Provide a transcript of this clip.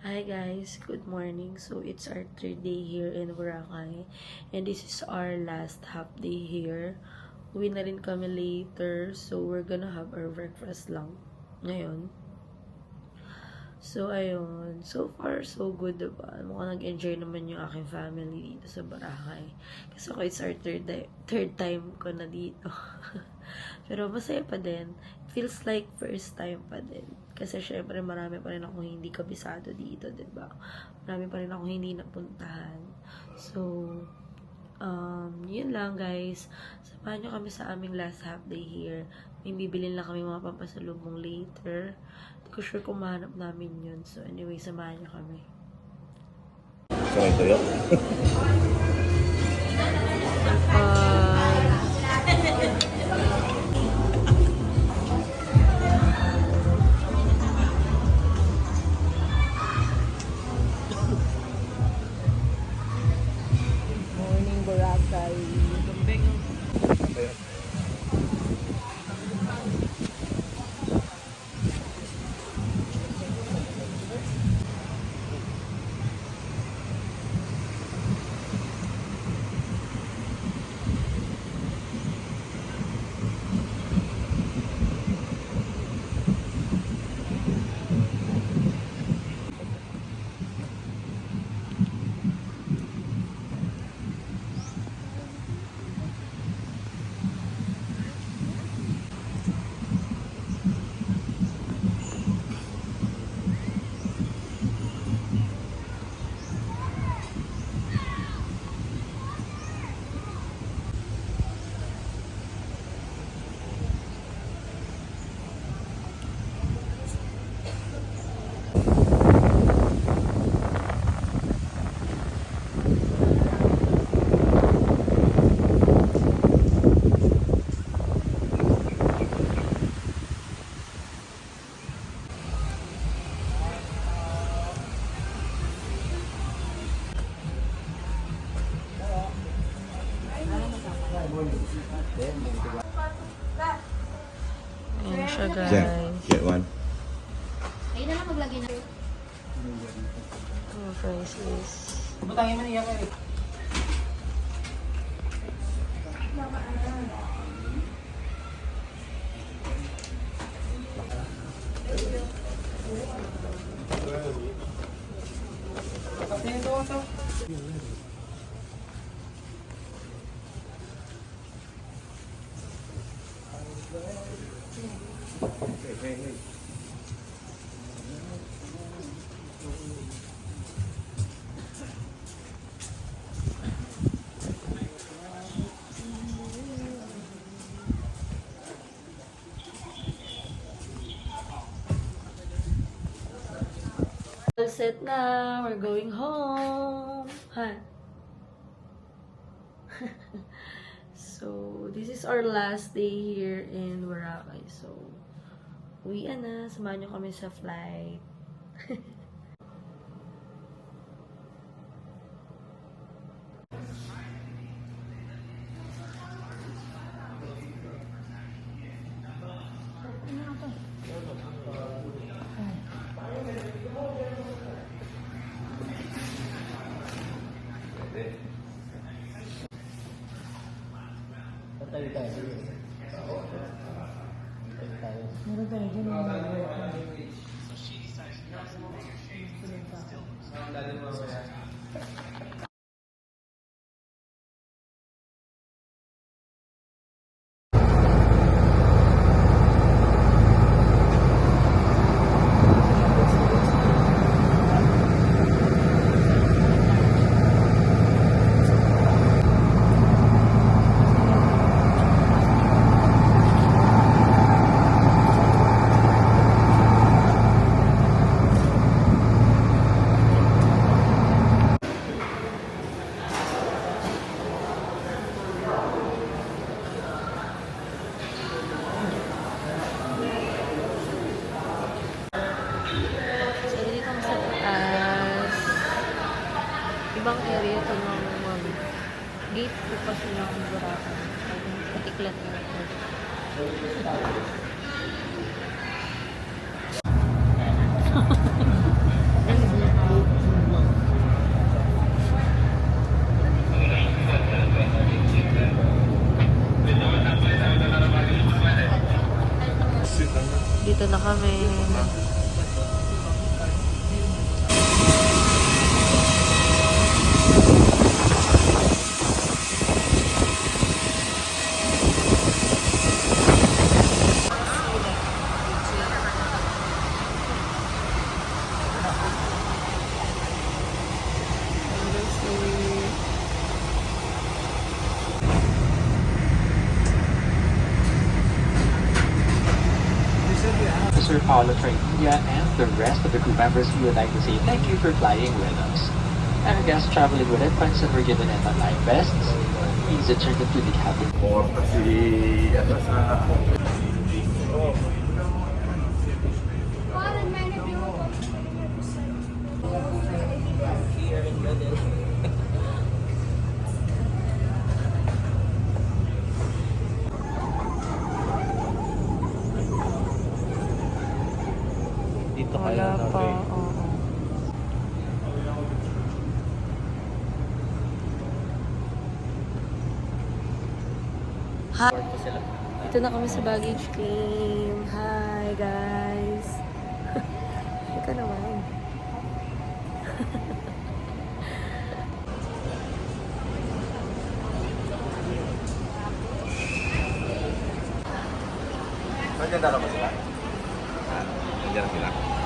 Hi guys, good morning. So it's our third day here in Boracay and this is our last half day here. Uwi na rin kami later, so we're gonna have our breakfast lang ngayon. So ayun, so far so good, diba? Mukhang nag-enjoy naman yung aking family dito sa Boracay. Kasi ako it's our third time ko na dito. Pero masaya pa din. Feels like first time pa din. Kasi syempre marami pa rin akong hindi kabisado dito, diba? Marami pa rin akong hindi napuntahan. So, yun lang guys. Samahan nyo kami sa aming last half day here. May bibilin lang kami mga pampasalubong later. Hindi ko sure kung mahanap namin yun. So anyway, samahan nyo kami. Sarap tayo. Morning, Boracay. Ayan siya guys. Get one. Ayun na lang maglagay na. Fries is... Butangin mo niya kayo. Kasi ito ito. Hey. All set na. We're going home. Hi. So, this is our last day here in Boracay. So, uwian na. Samahan nyo kami sa flight. Patay tayo. Meron tayo dyan. Ibang area ito ng gate po kasi ng Boracay. Patiklat na ito. Paulo Trinia, and the rest of the crew members, we would like to say thank you for flying with us. And our guests traveling with infants and were given infant life vests, please return them to the cabin. Or kasi, ano sa... Dito Wala pa. Oo. Hi! Ito na kami sa baggage claim. Hi, guys! Ika naman. Nandiyan na ba sila? Nandiyan na sila.